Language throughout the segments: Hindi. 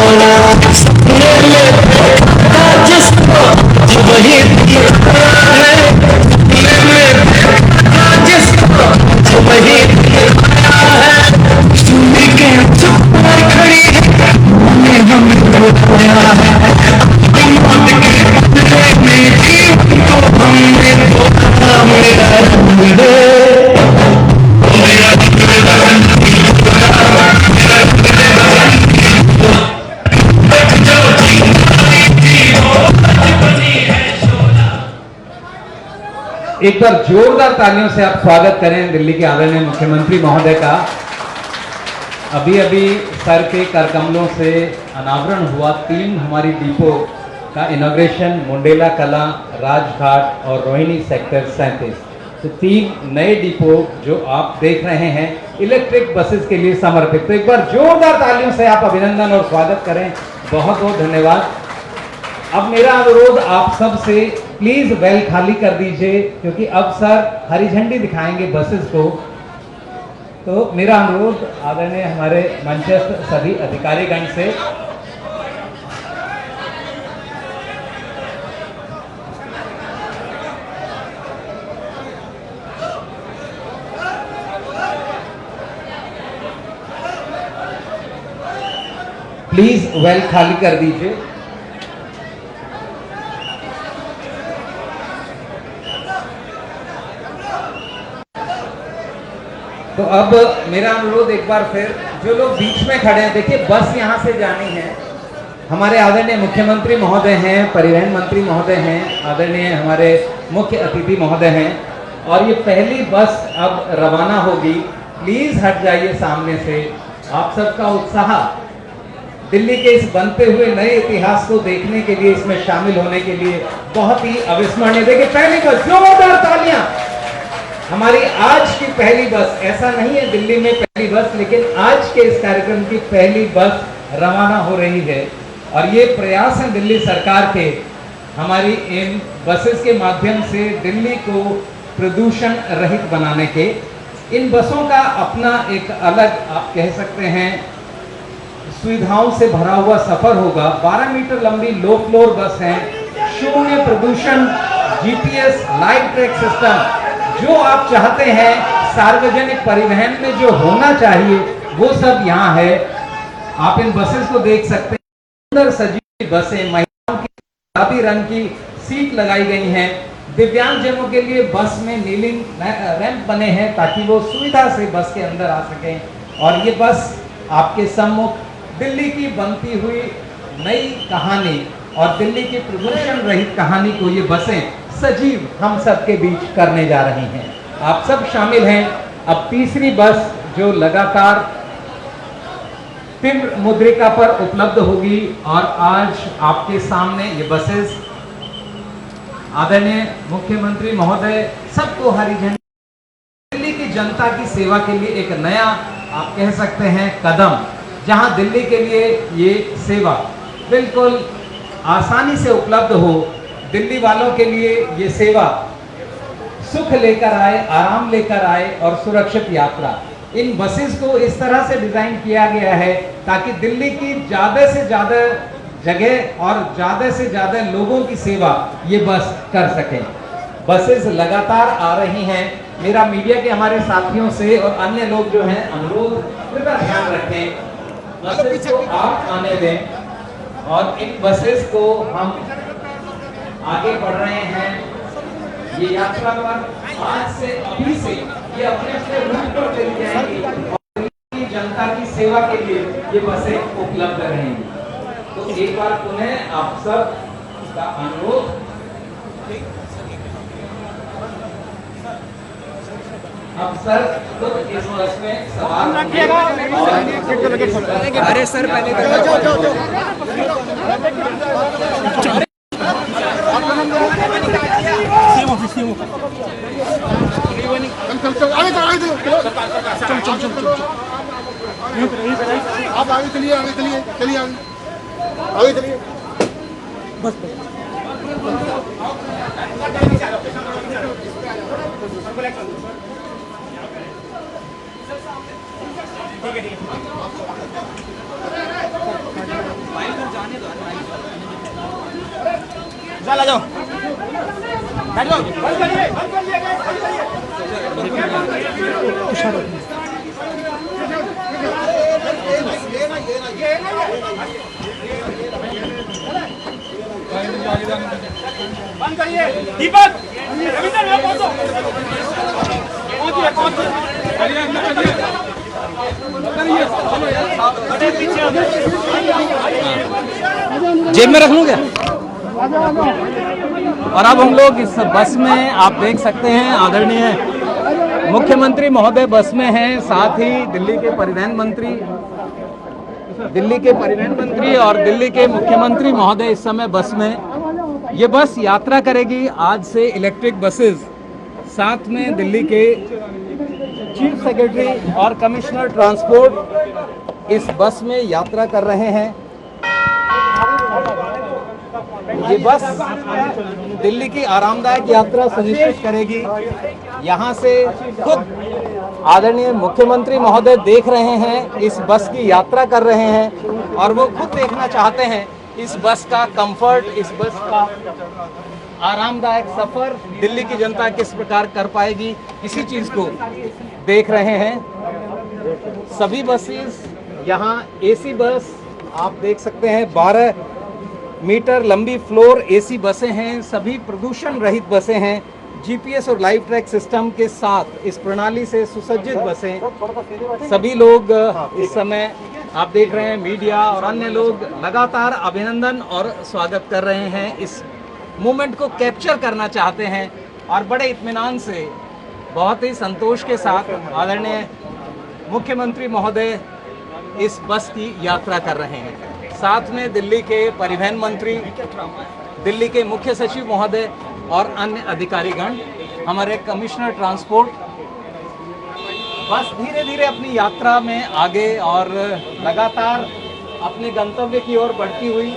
सपने में देखा जिसको आज वही दिखता है, सपने में देखा जिसको आज वही दिखता है। सुनी के चुप खड़ी है, हमने हमें बुलाया है, मौत के बदले में जीवन को हमने बोला मेरा रंग दे। एक बार जोरदार तालियों से आप स्वागत करें दिल्ली के आदरणीय मुख्यमंत्री महोदय का। अभी अभी सर के करकमलों से अनावरण हुआ 3 हमारी डिपो का इनॉग्रेशन मुंडेला कला, राजघाट और रोहिणी सेक्टर 37। तो 3 नए डिपो जो आप देख रहे हैं इलेक्ट्रिक बसेस के लिए समर्पित। तो एक बार जोरदार तालियों से आप अभिनंदन और स्वागत करें। बहुत बहुत धन्यवाद। अब मेरा अनुरोध आप सब से, प्लीज वेल खाली कर दीजिए क्योंकि अब सर हरी झंडी दिखाएंगे बसेस को। तो मेरा अनुरोध आदरणीय हमारे मंचस्थ सभी अधिकारीगण से, प्लीज वेल खाली कर दीजिए। तो अब मेरा अनुरोध एक बार फिर, जो लोग बीच में खड़े हैं, देखिए बस यहाँ से जानी है। हमारे आदरणीय मुख्यमंत्री महोदय हैं, परिवहन मंत्री महोदय हैं, आदरणीय हमारे मुख्य अतिथि महोदय हैं और ये पहली बस अब रवाना होगी। प्लीज हट जाइए सामने से। आप सबका उत्साह दिल्ली के इस बनते हुए नए इतिहास को देखने के लिए, इसमें शामिल होने के लिए बहुत ही अविस्मरणीय। देखिए पहली बस, जोरदार तालियां। हमारी आज की पहली बस, ऐसा नहीं है दिल्ली में पहली बस, लेकिन आज के इस कार्यक्रम की पहली बस रवाना हो रही है और ये प्रयास है दिल्ली सरकार के, हमारी इन बसेस के माध्यम से दिल्ली को प्रदूषण रहित बनाने के। इन बसों का अपना एक अलग, आप कह सकते हैं, सुविधाओं से भरा हुआ सफर होगा। 12 मीटर लंबी लो फ्लोर बस है, शून्य प्रदूषण, जीपीएस, लाइट ट्रैक सिस्टम, जो आप चाहते हैं सार्वजनिक परिवहन में जो होना चाहिए वो सब यहाँ है। आप इन बसेस को देख सकते हैं, सुंदर सजी बसें, महिलाओं की गुलाबी रंग की सीट लगाई गई हैं। दिव्यांगजनों के लिए बस में नीलिंग रैंप बने हैं ताकि वो सुविधा से बस के अंदर आ सकें। और ये बस आपके सम्मुख दिल्ली की बनती हुई नई कहानी और दिल्ली की प्रदूषण रहित कहानी को ये बसें सजीव हम सब के बीच करने जा रही हैं। आप सब शामिल हैं। अब तीसरी बस जो लगातार तीव्र मुद्रिका पर उपलब्ध होगी और आज आपके सामने ये बसेस आदरणीय मुख्यमंत्री महोदय सबको हरी झंडी, दिल्ली की जनता की सेवा के लिए एक नया, आप कह सकते हैं, कदम, जहां दिल्ली के लिए ये सेवा बिल्कुल आसानी से उपलब्ध हो। दिल्ली वालों के लिए ये सेवा सुख लेकर आए, आराम लेकर आए और सुरक्षित यात्रा। इन बसेस को इस तरह से डिजाइन किया गया है ताकि दिल्ली की ज्यादा से ज्यादा जगह और ज्यादा से ज्यादा लोगों की सेवा ये बस कर सके। बसेस लगातार आ रही हैं। मेरा मीडिया के हमारे साथियों से और अन्य लोग जो हैं, अनुरोध कृपया ध्यान रखें, बसेस को आप आने दें और इन बसेस को हम आगे बढ़ रहे हैं। ये यात्रा पर आज से, अभी से ये अपने अपने रूट पर चली जाएंगी और दिल्ली की जनता की सेवा के लिए ये बसें उपलब्ध रहेंगी। तो एक बार पुनः आप सब का अनुरोध, अब सर तो इस बस में सवाल रखिएगा। अरे सर पहले आप आगे चलिए, आगे चलिए, चलिए आगे चलिए बस। चल आ जाओ, बैठ जाओ। बंद करिए दीपक, रविंदर में पहुंचो, जेब में रख लूं क्या? और अब हम लोग इस बस में आप देख सकते हैं आदरणीय मुख्यमंत्री महोदय बस में हैं, साथ ही दिल्ली के परिवहन मंत्री और दिल्ली के मुख्यमंत्री महोदय इस समय बस में। ये बस यात्रा करेगी आज से इलेक्ट्रिक बसेस, साथ में दिल्ली के चीफ सेक्रेटरी और कमिश्नर ट्रांसपोर्ट इस बस में यात्रा कर रहे हैं। ये बस दिल्ली की आरामदायक यात्रा सुनिश्चित करेगी। यहाँ से खुद आदरणीय मुख्यमंत्री महोदय देख रहे हैं, इस बस की यात्रा कर रहे हैं और वो खुद देखना चाहते हैं इस बस का कंफर्ट, इस बस का आरामदायक सफर दिल्ली की जनता किस प्रकार कर पाएगी, इसी चीज को देख रहे हैं। सभी बसेस यहाँ एसी बस आप देख सकते हैं, 12 मीटर लंबी फ्लोर एसी बसें हैं, सभी प्रदूषण रहित बसें हैं, जीपीएस और लाइव ट्रैक सिस्टम के साथ इस प्रणाली से सुसज्जित बसें। सभी लोग इस समय आप देख रहे हैं, मीडिया और अन्य लोग लगातार अभिनंदन और स्वागत कर रहे हैं, इस मोमेंट को कैप्चर करना चाहते हैं और बड़े इत्मीनान से, बहुत ही संतोष के साथ आदरणीय मुख्यमंत्री महोदय इस बस की यात्रा कर रहे हैं। साथ में दिल्ली के परिवहन मंत्री, दिल्ली के मुख्य सचिव महोदय और अन्य अधिकारीगण, हमारे कमिश्नर ट्रांसपोर्ट। बस धीरे धीरे अपनी यात्रा में आगे और लगातार अपने गंतव्य की ओर बढ़ती हुई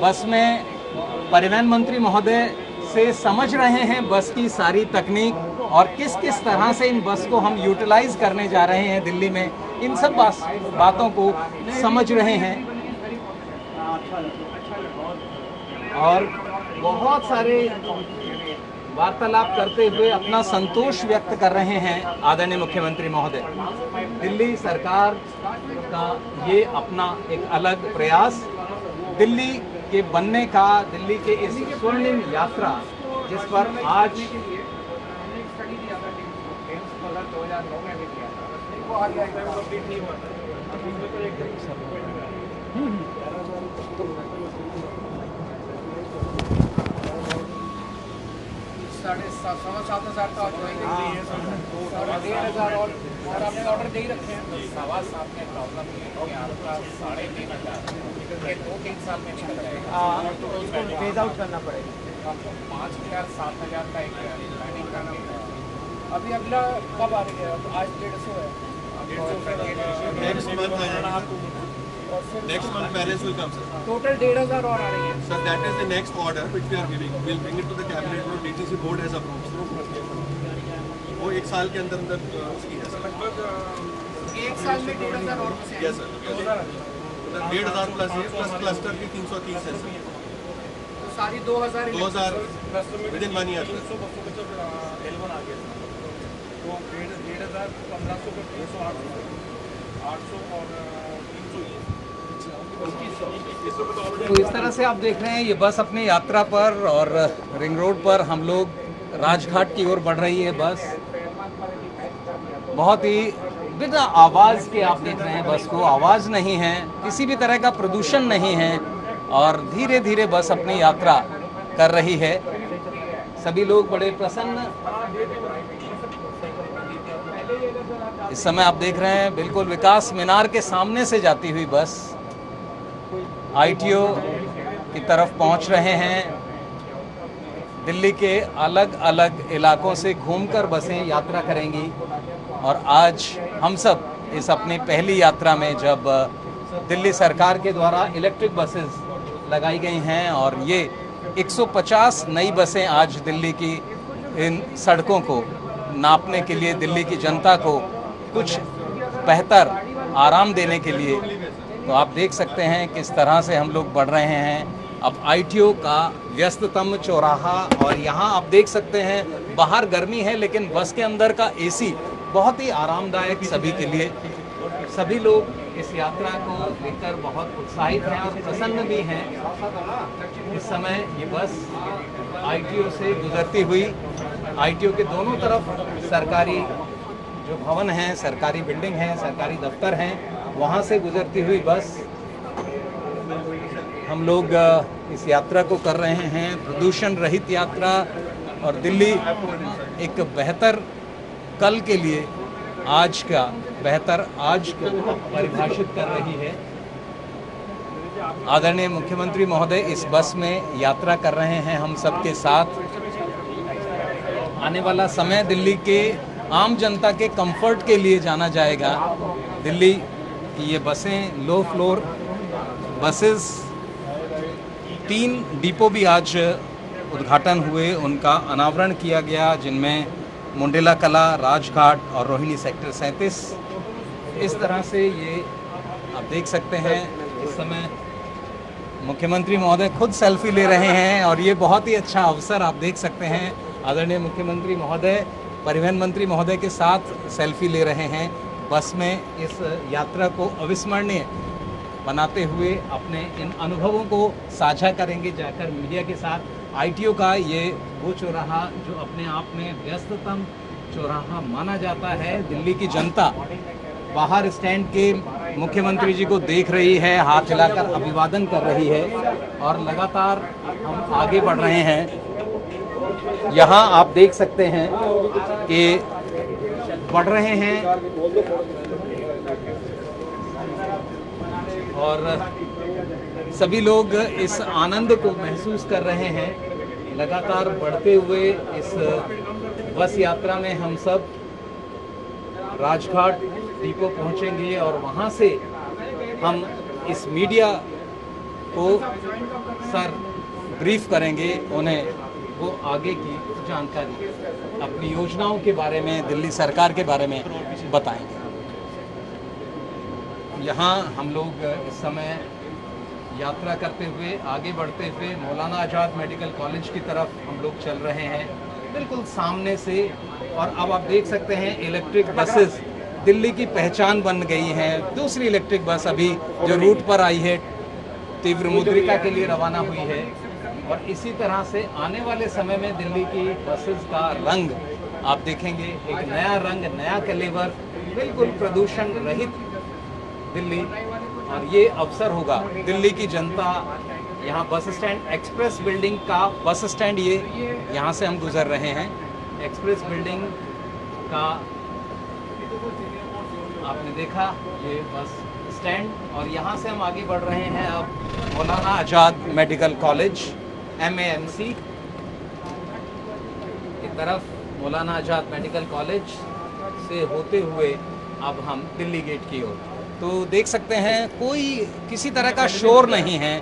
बस में परिवहन मंत्री महोदय से समझ रहे हैं बस की सारी तकनीक और किस किस तरह से इन बस को हम यूटिलाइज करने जा रहे हैं दिल्ली में, इन सब बातों को समझ रहे हैं और बहुत सारे वार्तालाप करते हुए अपना संतोष व्यक्त कर रहे हैं आदरणीय मुख्यमंत्री महोदय। दिल्ली सरकार का ये अपना एक अलग प्रयास, दिल्ली के बनने का, दिल्ली के इस स्वर्णिम यात्रा जिस पर आज सवा 7,000 का ज्वाइनिंग और 1,500 और आपने ऑर्डर दे ही रखे हैं। 7.5 में प्रॉब्लम ये है कि आपका 3,500 ये 2-3 साल में निकल जाएगा, तो उसको फेज आउट करना पड़ेगा। आपको 5,000 7,000 का एक प्लानिंग करना पड़ेगा। अभी अगला कब आ रही है? तो आज 150 है, Next month balance will come, sir. Total 1,500 और आ रही है। Sir, that is the next order which we are giving. We'll bring it to the cabinet board. DTC board has approved. वो 1 साल के अंदर अंदर उसकी है सर। लगभग 1 साल में 1,500 और बसें हैं। Yes sir. 1,500 प्लस ये प्लस क्लस्टर की 330 है सर। तो सारी 2,000 विद इन 1 ईयर। L1 आ गया तो 1,500 1,500 पे 300 800 और 300 तो इस तरह से आप देख रहे हैं ये बस अपनी यात्रा पर और रिंग रोड पर हम लोग राजघाट की ओर बढ़ रही है बस। बहुत ही बिना आवाज़ के आप देख रहे हैं बस को, आवाज़ नहीं है, किसी भी तरह का प्रदूषण नहीं है और धीरे धीरे बस अपनी यात्रा कर रही है। सभी लोग बड़े प्रसन्न इस समय आप देख रहे हैं, बिल्कुल विकास मीनार के सामने से जाती हुई बस आईटीओ की तरफ पहुंच रहे हैं। दिल्ली के अलग अलग इलाकों से घूमकर बसें यात्रा करेंगी और आज हम सब इस अपनी पहली यात्रा में जब दिल्ली सरकार के द्वारा इलेक्ट्रिक बसेस लगाई गई हैं और ये 150 नई बसें आज दिल्ली की इन सड़कों को नापने के लिए, दिल्ली की जनता को कुछ बेहतर आराम देने के लिए, तो आप देख सकते हैं किस तरह से हम लोग बढ़ रहे हैं। अब आईटीओ का व्यस्ततम चौराहा, और यहाँ आप देख सकते हैं बाहर गर्मी है लेकिन बस के अंदर का एसी बहुत ही आरामदायक सभी के लिए। सभी लोग इस यात्रा को लेकर बहुत उत्साहित हैं और प्रसन्न भी हैं। इस समय ये बस आईटीओ से गुजरती हुई, आईटीओ के दोनों तरफ सरकारी जो भवन हैं, सरकारी बिल्डिंग हैं, सरकारी दफ्तर हैं, वहाँ से गुजरती हुई बस हम लोग इस यात्रा को कर रहे हैं, प्रदूषण रहित यात्रा। और दिल्ली एक बेहतर कल के लिए आज का बेहतर आज को परिभाषित कर रही है। आदरणीय मुख्यमंत्री महोदय इस बस में यात्रा कर रहे हैं हम सबके साथ। आने वाला समय दिल्ली के आम जनता के कंफर्ट के लिए जाना जाएगा। दिल्ली की ये बसें लो फ्लोर बसेस, 3 डिपो भी आज उद्घाटन हुए, उनका अनावरण किया गया, जिनमें मुंडेला कला, राजघाट और रोहिणी सेक्टर 37। इस तरह से ये आप देख सकते हैं इस समय मुख्यमंत्री महोदय खुद सेल्फी ले रहे हैं और ये बहुत ही अच्छा अवसर आप देख सकते हैं। आदरणीय मुख्यमंत्री महोदय परिवहन मंत्री महोदय के साथ सेल्फी ले रहे हैं बस में। इस यात्रा को अविस्मरणीय बनाते हुए अपने इन अनुभवों को साझा करेंगे जाकर मीडिया के साथ। आईटीओ का ये वो चौराहा जो अपने आप में व्यस्ततम चौराहा माना जाता है। दिल्ली की जनता बाहर स्टैंड के मुख्यमंत्री जी को देख रही है, हाथ हिलाकर अभिवादन कर रही है और लगातार हम आगे बढ़ रहे हैं। यहाँ आप देख सकते हैं कि बढ़ रहे हैं और सभी लोग इस आनंद को महसूस कर रहे हैं। लगातार बढ़ते हुए इस बस यात्रा में हम सब राजघाट डिपो पहुंचेंगे और वहां से हम इस मीडिया को सर ब्रीफ करेंगे, उन्हें वो आगे की जानकारी अपनी योजनाओं के बारे में, दिल्ली सरकार के बारे में बताएंगे। यहाँ हम लोग इस समय यात्रा करते हुए आगे बढ़ते हुए मौलाना आज़ाद मेडिकल कॉलेज की तरफ हम लोग चल रहे हैं, बिल्कुल सामने से। और अब आप देख सकते हैं इलेक्ट्रिक बसेस दिल्ली की पहचान बन गई हैं। दूसरी इलेक्ट्रिक बस अभी जो रूट पर आई है तीव्र मुद्रिका के लिए रवाना हुई है। और इसी तरह से आने वाले समय में दिल्ली की बसेस का रंग आप देखेंगे, एक नया रंग, नया कलेवर, बिल्कुल प्रदूषण रहित दिल्ली। और ये अवसर होगा दिल्ली की जनता। यहाँ बस स्टैंड, एक्सप्रेस बिल्डिंग का बस स्टैंड, ये यहाँ से हम गुजर रहे हैं। एक्सप्रेस बिल्डिंग का आपने देखा ये बस स्टैंड, और यहाँ से हम आगे बढ़ रहे हैं अब मौलाना आज़ाद मेडिकल कॉलेज MAMC की तरफ। मौलाना आज़ाद मेडिकल कॉलेज से होते हुए अब हम दिल्ली गेट की ओर। तो देख सकते हैं कोई किसी तरह का शोर नहीं है,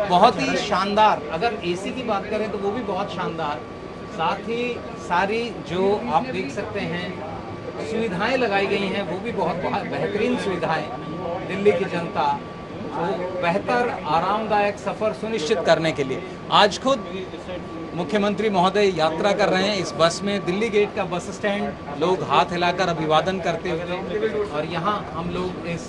बहुत ही शानदार। अगर एसी की बात करें तो वो भी बहुत शानदार, साथ ही सारी जो आप देख सकते हैं सुविधाएं लगाई गई हैं वो भी बहुत बेहतरीन सुविधाएं दिल्ली की जनता को बेहतर आरामदायक सफ़र सुनिश्चित करने के लिए। आज खुद मुख्यमंत्री महोदय यात्रा कर रहे हैं इस बस में। दिल्ली गेट का बस स्टैंड, लोग हाथ हिलाकर अभिवादन करते हुए, और यहाँ हम लोग इस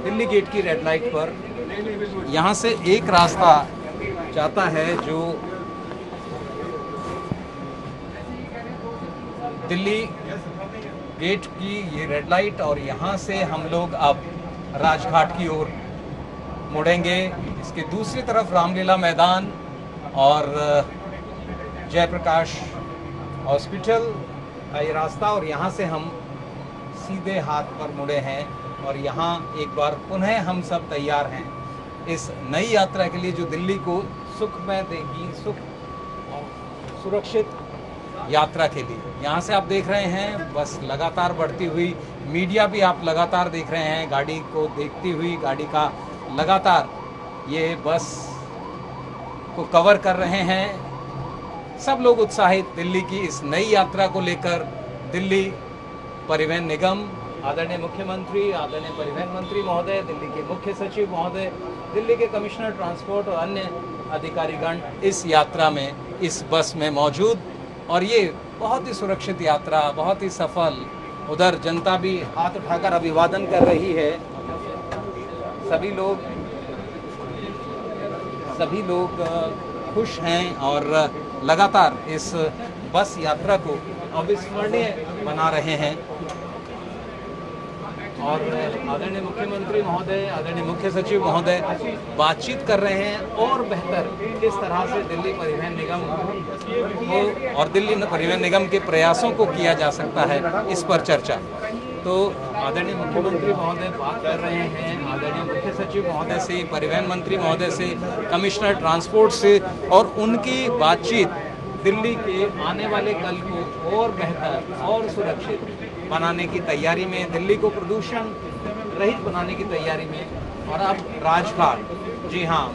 दिल्ली गेट की रेड लाइट पर, यहाँ से एक रास्ता जाता है जो दिल्ली गेट की ये रेड लाइट, और यहाँ से हम अब राजघाट की ओर मुड़ेंगे। इसके दूसरी तरफ रामलीला मैदान और जयप्रकाश हॉस्पिटल का ये रास्ता, और यहाँ से हम सीधे हाथ पर मुड़े हैं। और यहाँ एक बार पुनः हम सब तैयार हैं इस नई यात्रा के लिए जो दिल्ली को सुखमय देगी, सुख और सुरक्षित यात्रा के लिए। यहाँ से आप देख रहे हैं बस लगातार बढ़ती हुई, मीडिया भी आप लगातार देख रहे हैं गाड़ी को देखती हुई, गाड़ी का लगातार ये बस को कवर कर रहे हैं। सब लोग उत्साहित दिल्ली की इस नई यात्रा को लेकर। दिल्ली परिवहन निगम आदरणीय मुख्यमंत्री, आदरणीय परिवहन मंत्री महोदय, दिल्ली के मुख्य सचिव महोदय, दिल्ली के कमिश्नर ट्रांसपोर्ट और अन्य अधिकारीगण इस यात्रा में, इस बस में मौजूद, और ये बहुत ही सुरक्षित यात्रा, बहुत ही सफल। उधर जनता भी हाथ उठाकर अभिवादन कर रही है। सभी लोग खुश हैं और लगातार इस बस यात्रा को अविस्मरणीय बना रहे हैं। और आदरणीय मुख्यमंत्री महोदय, आदरणीय मुख्य सचिव महोदय बातचीत कर रहे हैं और बेहतर किस तरह से दिल्ली परिवहन निगम को और दिल्ली परिवहन निगम के प्रयासों को किया जा सकता है, इस पर चर्चा। तो आदरणीय मुख्यमंत्री महोदय बात कर रहे हैं आदरणीय मुख्य सचिव महोदय से, परिवहन मंत्री महोदय से, कमिश्नर ट्रांसपोर्ट से, और उनकी बातचीत दिल्ली के आने वाले कल को और बेहतर और सुरक्षित बनाने की तैयारी में, दिल्ली को प्रदूषण रहित बनाने की तैयारी में। और अब राजघाट, जी हाँ,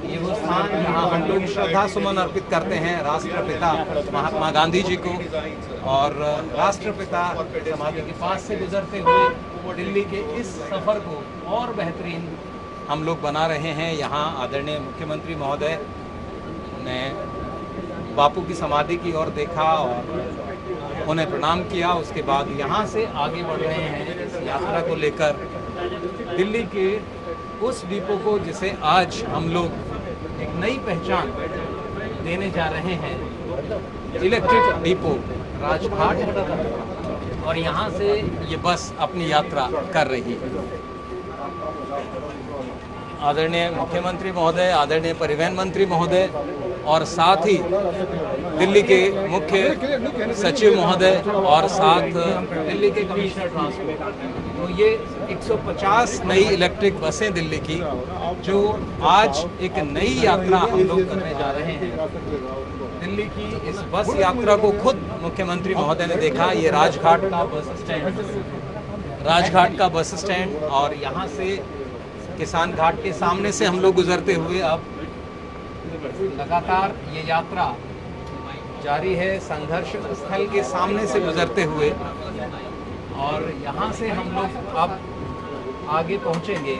ये वो स्थान जहाँ हम लोग श्रद्धा सुमन अर्पित करते हैं राष्ट्रपिता महात्मा गांधी जी को, और राष्ट्रपिता समाधि के पास से गुजरते हुए दिल्ली के इस सफ़र को और बेहतरीन हम लोग बना रहे हैं। यहाँ आदरणीय मुख्यमंत्री महोदय ने बापू की समाधि की ओर देखा और उन्हें प्रणाम किया। उसके बाद यहाँ से आगे बढ़ रहे हैं इस यात्रा को लेकर दिल्ली के उस डिपो को जिसे आज हम लोग एक नई पहचान देने जा रहे हैं, इलेक्ट्रिक डिपो राजघाट, और यहाँ से ये बस अपनी यात्रा कर रही है। आदरणीय मुख्यमंत्री महोदय, आदरणीय परिवहन मंत्री महोदय और साथ ही दिल्ली के मुख्य सचिव महोदय और साथ दिल्ली के कमिश्नर ट्रांसपोर्ट, तो ये 150 नई इलेक्ट्रिक बसें दिल्ली की, जो आज एक नई यात्रा हम लोग करने जा रहे हैं। दिल्ली की इस बस यात्रा को खुद मुख्यमंत्री महोदय ने देखा। ये राजघाट का बस स्टैंड और यहाँ से किसान घाट के सामने से हम लोग गुजरते हुए अब लगातार ये यात्रा जारी है, संघर्ष स्थल के सामने से गुजरते हुए, और यहाँ से हम लोग अब आगे पहुँचेंगे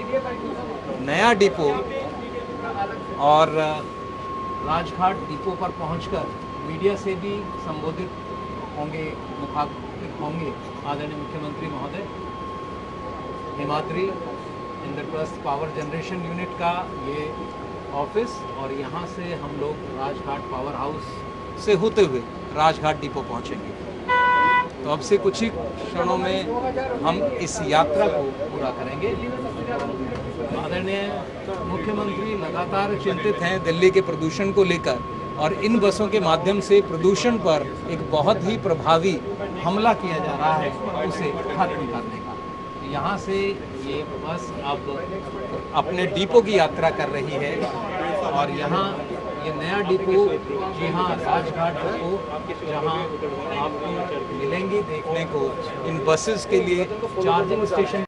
नया डिपो, और राजघाट डिपो पर पहुंचकर मीडिया से भी संबोधित होंगे, मुखातिब होंगे आदरणीय मुख्यमंत्री महोदय। Himadri Indraprastha power generation unit का ये ऑफिस, और यहाँ से हम लोग राजघाट पावर हाउस से होते हुए राजघाट डिपो पहुँचेंगे। तो अब से कुछ ही क्षणों में हम इस यात्रा को पूरा करेंगे। आदरणीय मुख्यमंत्री लगातार चिंतित हैं दिल्ली के प्रदूषण को लेकर, और इन बसों के माध्यम से प्रदूषण पर एक बहुत ही प्रभावी हमला किया जा रहा है, उसे खत्म करने का। यहाँ से ये बस अब अपने डिपो की यात्रा कर रही है, और यहाँ ये नया डिपो, जी हाँ, राजघाट डिपो, जहाँ आपको मिलेंगी देखने को इन बसेस के लिए चार्जिंग स्टेशन।